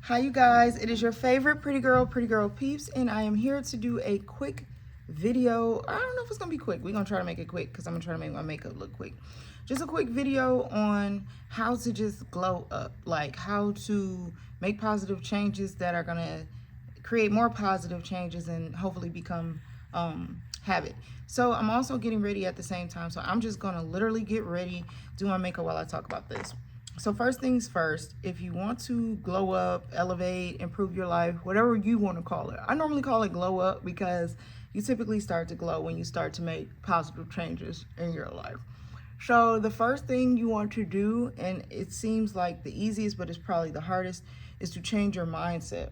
Hi you guys, it is your favorite pretty girl peeps, and I am here to do a quick video. I don't know if it's gonna be quick. We're gonna try to make it quick because I'm gonna try to make my makeup look quick. Just a quick video on how to just glow up, like how to make positive changes that are gonna create more positive changes and hopefully become habit. So I'm also getting ready at the same time, so I'm just gonna literally get ready, do my makeup while I talk about this. So first things first, if you want to glow up, elevate, improve your life, whatever you want to call it. I normally call it glow up because you typically start to glow when you start to make positive changes in your life. So the first thing you want to do, and it seems like the easiest, but it's probably the hardest, is to change your mindset.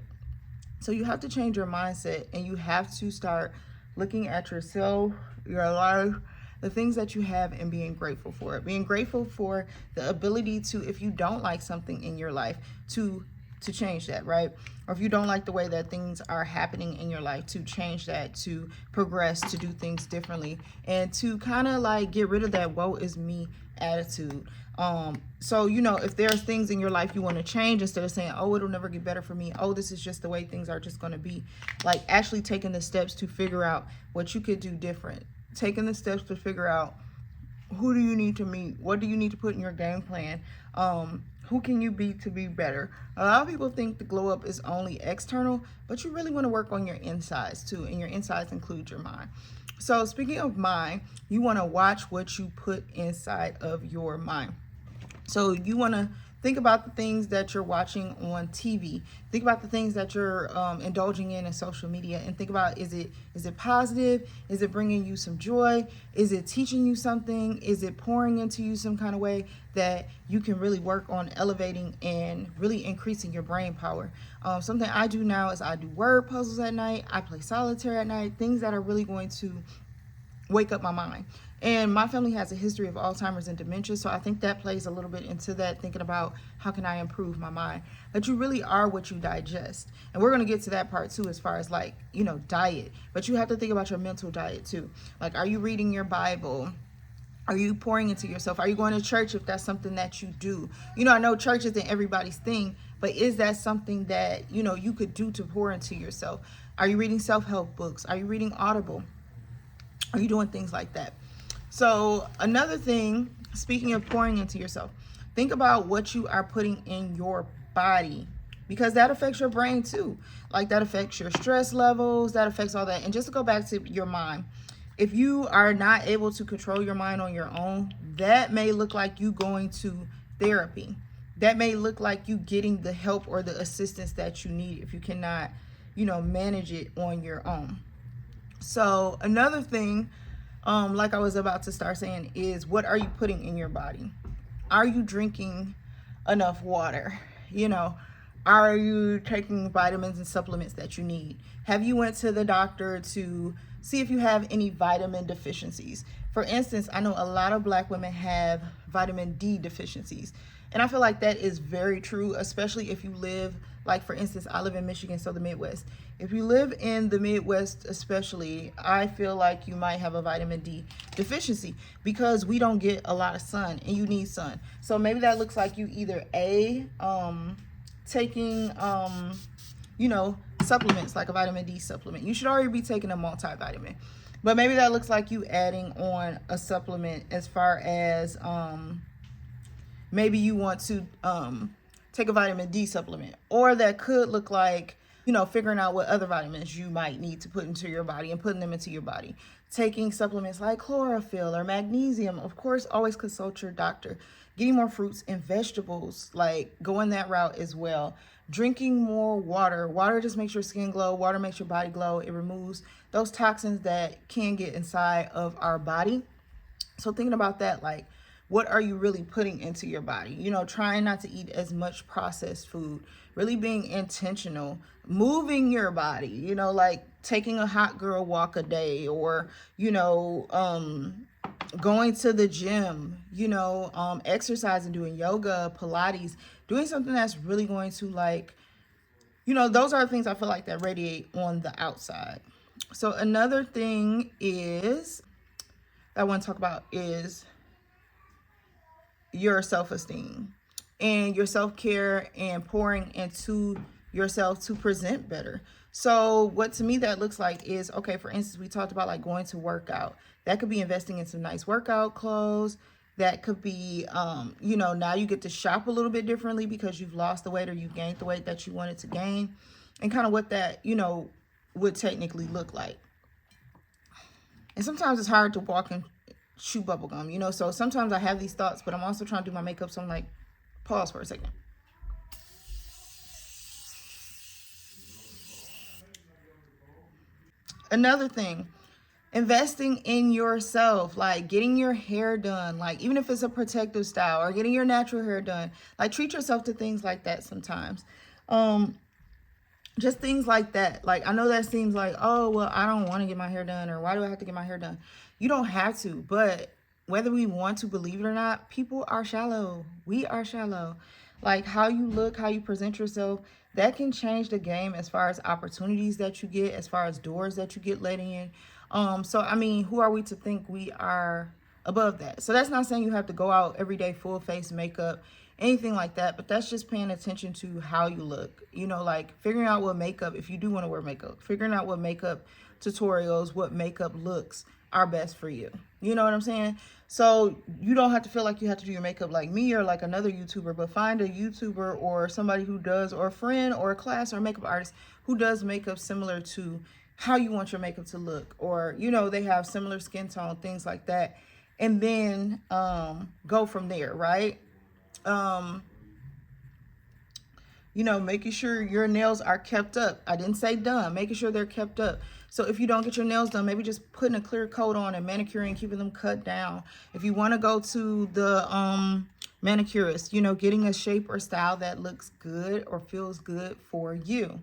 So you have to change your mindset, and you have to start looking at yourself, your life, the things that you have, and being grateful for it. Being grateful for the ability to, if you don't like something in your life, to change that, right? Or if you don't like the way that things are happening in your life, to change that, to progress, to do things differently, and to kind of like get rid of that woe is me attitude. So if there's things in your life you want to change, instead of saying, oh, it'll never get better for me, oh, this is just the way things are just going to be, like actually taking the steps to figure out what you could do different, taking the steps to figure out who do you need to meet, what do you need to put in your game plan, who can you be to be better. A lot of people think the glow up is only external, but you really want to work on your insides too, and your insides include your mind. So speaking of mind, you want to watch what you put inside of your mind. So you want to think about the things that you're watching on TV. Think about the things that you're indulging in social media, and think about, is it positive? Is it bringing you some joy? Is it teaching you something? Is it pouring into you some kind of way that you can really work on elevating and really increasing your brain power? Something I do now is I do word puzzles at night. I play solitaire at night. Things that are really going to wake up my mind. And my family has a history of Alzheimer's and dementia, so I think that plays a little bit into that, thinking about how can I improve my mind. That you really are what you digest. And we're going to get to that part too, as far as like, diet. But you have to think about your mental diet too. Like, are you reading your Bible? Are you pouring into yourself? Are you going to church if that's something that you do? I know church isn't everybody's thing, but is that something that, you could do to pour into yourself? Are you reading self-help books? Are you reading Audible? Are you doing things like that? So another thing, speaking of pouring into yourself, think about what you are putting in your body, because that affects your brain too. Like, that affects your stress levels, that affects all that. And just to go back to your mind, if you are not able to control your mind on your own, that may look like you going to therapy. That may look like you getting the help or the assistance that you need if you cannot, manage it on your own. So another thing, like I was about to start saying, is what are you putting in your body? Are you drinking enough water? Are you taking vitamins and supplements that you need? Have you went to the doctor to see if you have any vitamin deficiencies? For instance, I know a lot of Black women have vitamin D deficiencies. And I feel like that is very true, especially if you live, like for instance, I live in Michigan, so the Midwest. If you live in the Midwest especially, I feel like you might have a vitamin D deficiency because we don't get a lot of sun, and you need sun. So maybe that looks like you either taking supplements like a vitamin D supplement. You should already be taking a multivitamin. But maybe that looks like you adding on a supplement, as far as maybe you want to take a vitamin D supplement. Or that could look like, figuring out what other vitamins you might need to put into your body and putting them into your body. Taking supplements like chlorophyll or magnesium. Of course, always consult your doctor. Getting more fruits and vegetables, like going that route as well. Drinking more water. Water just makes your skin glow. Water makes your body glow. It removes those toxins that can get inside of our body. So thinking about that, like, what are you really putting into your body? Trying not to eat as much processed food, really being intentional, moving your body, like taking a hot girl walk a day, or, going to the gym, exercising, doing yoga, Pilates, doing something that's really going to, like, those are things I feel like that radiate on the outside. So another thing is that I want to talk about is your self-esteem and your self-care, and pouring into yourself to present better. So what to me that looks like is, okay, for instance, we talked about like going to work out. That could be investing in some nice workout clothes. That could be, you know, now you get to shop a little bit differently because you've lost the weight or you gained the weight that you wanted to gain, and kind of what that, you know, would technically look like. And sometimes it's hard to walk and chew bubble gum, you know, so sometimes I have these thoughts, but I'm also trying to do my makeup, so I'm like, pause for a second. Another thing, investing in yourself, like getting your hair done, like even if it's a protective style, or getting your natural hair done, like treat yourself to things like that sometimes. Just things like that. Like, I know that seems like, oh, well, I don't want to get my hair done, or why do I have to get my hair done? You don't have to, but whether we want to believe it or not, people are shallow. We are shallow. Like, how you look, how you present yourself, that can change the game as far as opportunities that you get, as far as doors that you get let in. So, I mean, who are we to think we are above that? So that's not saying you have to go out every day full face makeup, anything like that, but that's just paying attention to how you look, you know, like figuring out what makeup, if you do want to wear makeup, figuring out what makeup tutorials, what makeup looks are best for you. You know what I'm saying? So you don't have to feel like you have to do your makeup like me or like another YouTuber, but find a YouTuber or somebody who does, or a friend or a class or a makeup artist who does makeup similar to how you want your makeup to look, or, you know, they have similar skin tone, things like that. And then go from there, right? You know, making sure your nails are kept up. I didn't say done, making sure they're kept up. So if you don't get your nails done, maybe just putting a clear coat on and manicuring, keeping them cut down. If you want to go to the manicurist, you know, getting a shape or style that looks good or feels good for you.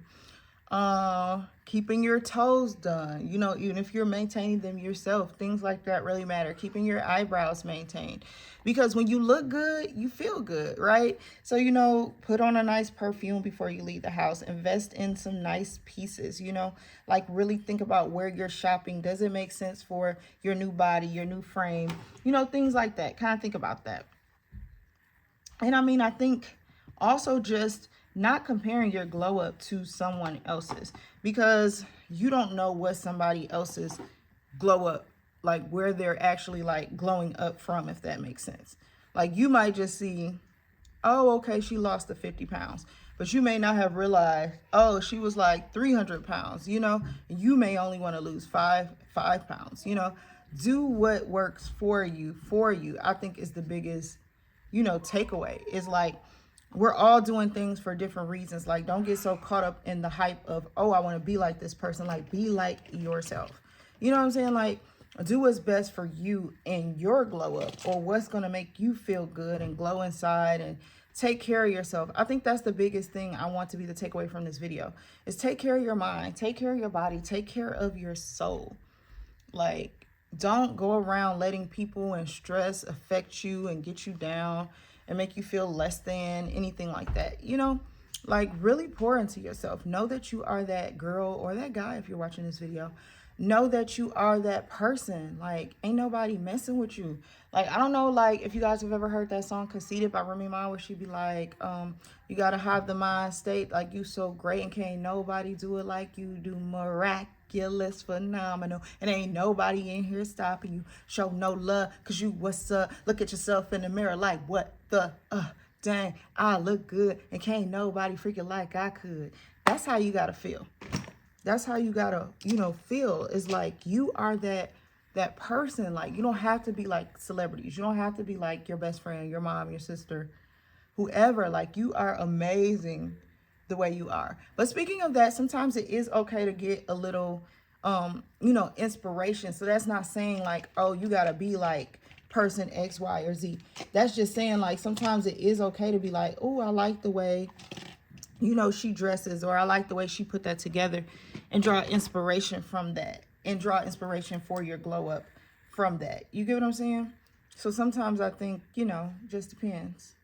Keeping your toes done, you know, even if you're maintaining them yourself, things like that really matter. Keeping your eyebrows maintained, because when you look good, you feel good, right? So, you know, put on a nice perfume before you leave the house. Invest in some nice pieces, you know, like really think about where you're shopping. Does it make sense for your new body, your new frame, you know, things like that. Kind of think about that. And I mean, I think also just not comparing your glow up to someone else's, because you don't know what somebody else's glow up, like where they're actually like glowing up from, if that makes sense. Like you might just see, oh, okay, she lost the 50 pounds, but you may not have realized, oh, she was like 300 pounds, you know, you may only want to lose five pounds, you know. Do what works for you, I think is the biggest, you know, takeaway. Is like, we're all doing things for different reasons. Like, don't get so caught up in the hype of, oh, I want to be like this person. Like, be like yourself. You know what I'm saying? Like, do what's best for you and your glow up, or what's going to make you feel good and glow inside, and take care of yourself. I think that's the biggest thing I want to be the takeaway from this video, is take care of your mind, take care of your body, take care of your soul. Like, don't go around letting people and stress affect you and get you down and make you feel less than, anything like that. You know, like really pour into yourself. Know that you are that girl or that guy if you're watching this video. Know that you are that person. Like, ain't nobody messing with you. Like, I don't know, like, if you guys have ever heard that song Conceited by Remy Ma, where she be like, you gotta have the mind state like you so great and can't nobody do it like you do. Miraculous, phenomenal, and ain't nobody in here stopping you. Show no love, cause you what's up. Look at yourself in the mirror like, what the dang, I look good and can't nobody freaking like I could. That's how you gotta feel. That's how you gotta, you know, feel. Is like you are that person. Like, you don't have to be like celebrities. You don't have to be like your best friend, your mom, your sister, whoever. Like, you are amazing the way you are. But speaking of that, sometimes it is okay to get a little you know, inspiration. So that's not saying like, oh, you gotta be like person X, Y, or Z. That's just saying like sometimes it is okay to be like, oh, I like the way, you know, she dresses, or I like the way she put that together, and draw inspiration from that, and draw inspiration for your glow up from that. You get what I'm saying? So sometimes I think, you know, just depends.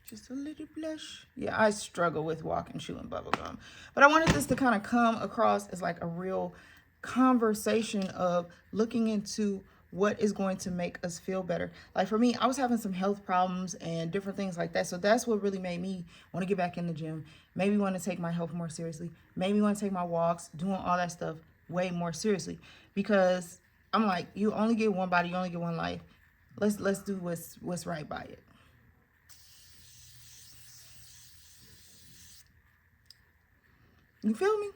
Just a little blush. Yeah, I struggle with walking, chewing bubblegum. But I wanted this to kind of come across as like a real conversation of looking into what is going to make us feel better. Like for me, I was having some health problems and different things like that. So that's what really made me want to get back in the gym. Made me want to take my health more seriously. Made me want to take my walks, doing all that stuff way more seriously. Because I'm like, you only get one body, you only get one life. Let's do what's right by it. You feel me?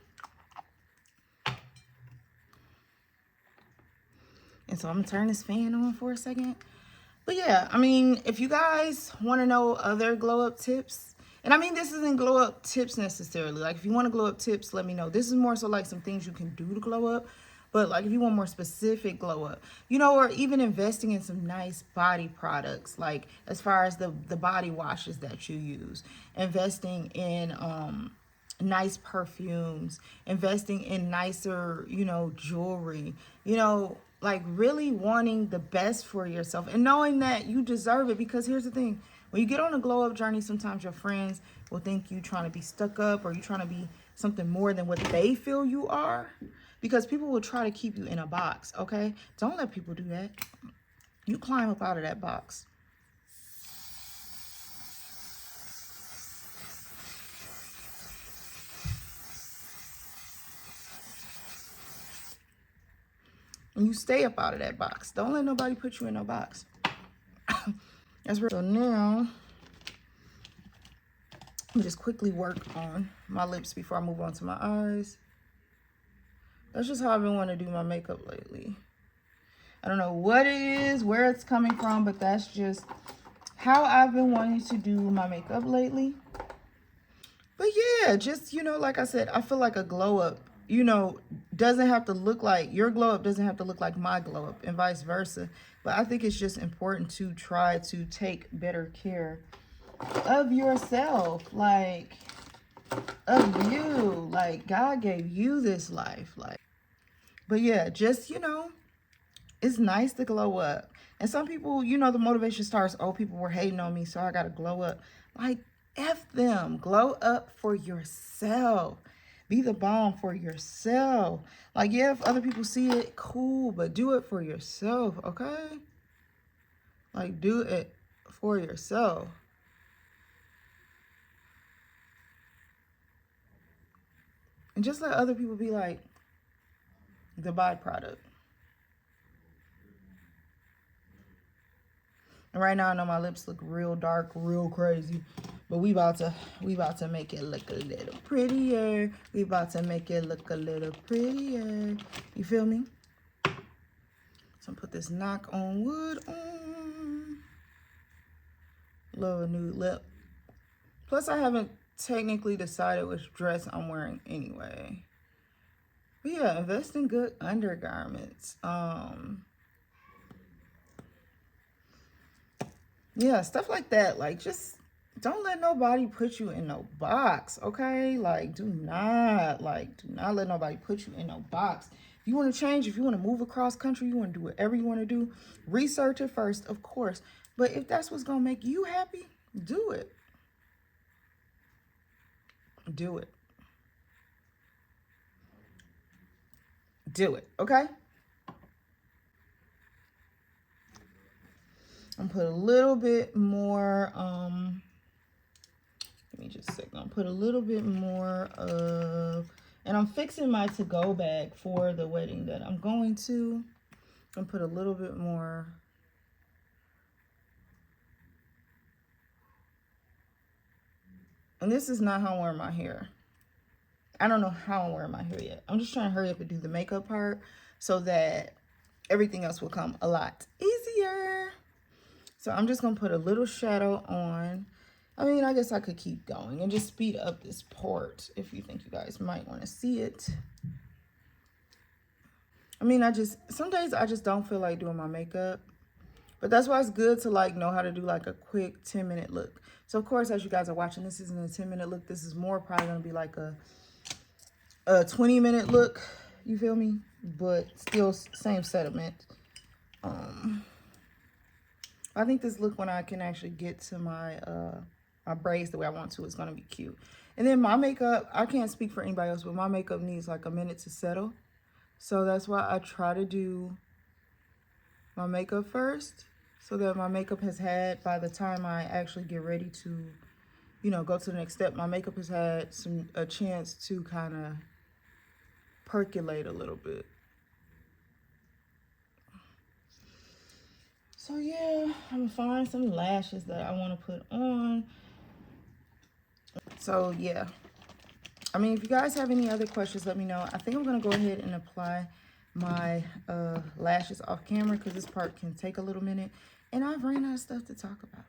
And so I'm gonna turn this fan on for a second. But yeah, I mean, if you guys want to know other glow up tips, and I mean, this isn't glow up tips necessarily. Like, if you want to glow up tips, let me know. This is more so like some things you can do to glow up. But like, if you want more specific glow up, you know, or even investing in some nice body products, like as far as the body washes that you use, investing in nice perfumes, investing in nicer, you know, jewelry, you know, like really wanting the best for yourself and knowing that you deserve it. Because here's the thing, when you get on a glow up journey, sometimes your friends will think you trying to be stuck up or you trying to be something more than what they feel you are, because people will try to keep you in a box. Okay, don't let people do that. You climb up out of that box. And you stay up out of that box. Don't let nobody put you in no box. That's real. So now, let me just quickly work on my lips before I move on to my eyes. That's just how I've been wanting to do my makeup lately. I don't know what it is, where it's coming from, but that's just how I've been wanting to do my makeup lately. But yeah, just, you know, like I said, I feel like a glow up, you know, doesn't have to look like, your glow up doesn't have to look like my glow up and vice versa. But I think it's just important to try to take better care of yourself, like of you. Like, God gave you this life. Like, but yeah, just, you know, it's nice to glow up. And some people, you know, the motivation starts, oh, people were hating on me, so I gotta glow up. Like, F them. Glow up for yourself. Be the bomb for yourself. Like, yeah, if other people see it, cool, but do it for yourself, okay? Like, do it for yourself. And just let other people be like the byproduct. And right now I know my lips look real dark, real crazy. But we about to make it look a little prettier. We about to make it look a little prettier. You feel me? So I'm put this knock on wood on. Love a nude lip. Plus I haven't technically decided which dress I'm wearing anyway. But yeah, invest in good undergarments. Yeah, stuff like that. Like, just don't let nobody put you in no box, okay? Like, do not let nobody put you in no box. If you want to change, if you want to move across country, you want to do whatever you want to do, research it first, of course. But if that's what's going to make you happy, do it. Do it. Do it, okay? I'm put a little bit more, give me just a second. I'll put a little bit more of, and I'm fixing my to-go bag for the wedding that I'm going to. I'm put a little bit more. And this is not how I'm wearing my hair. I don't know how I'm wearing my hair yet. I'm just trying to hurry up and do the makeup part so that everything else will come a lot easier. So I'm just going to put a little shadow on. I mean, I guess I could keep going and just speed up this part if you think you guys might want to see it. I mean, some days I just don't feel like doing my makeup. But that's why it's good to like know how to do like a quick 10-minute look. So of course, as you guys are watching, this isn't a 10-minute look. This is more probably going to be like a 20-minute look. You feel me? But still same sentiment. I think this look, when I can actually get to my my braids the way I want to, is going to be cute. And then my makeup, I can't speak for anybody else, but my makeup needs like a minute to settle. So that's why I try to do my makeup first so that my makeup has had, by the time I actually get ready to, you know, go to the next step, my makeup has had a chance to kind of percolate a little bit. So yeah, I'm gonna find some lashes that I want to put on. So yeah, I mean, if you guys have any other questions, let me know. I think I'm gonna go ahead and apply my lashes off camera because this part can take a little minute and I've ran out of stuff to talk about.